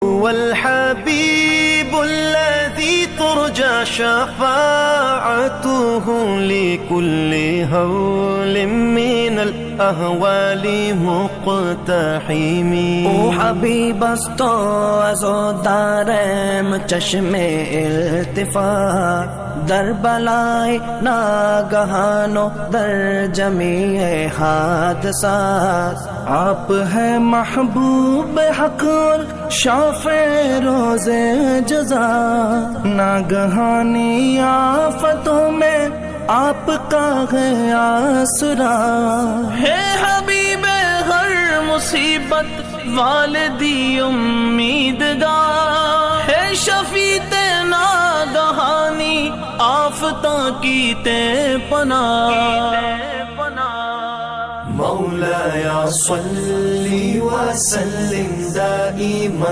والحبيب الذي ترجى شفاعته لكل هول من الأهوال مقتحم. او حبیب است و عزادارم چشم التفات در بلائے ناگہان و در جمیع حادثات. آپ ہیں محبوب حق اور شافع روز جزا. ناگہانی آفتوں میں آپ کا ہے آسرا. ہے حبیب ہر مصیبت والدی امیدگار. ہے شفیع ناگہانی آفتاں کی تے پناہ. مولایا صلی وسلم دائما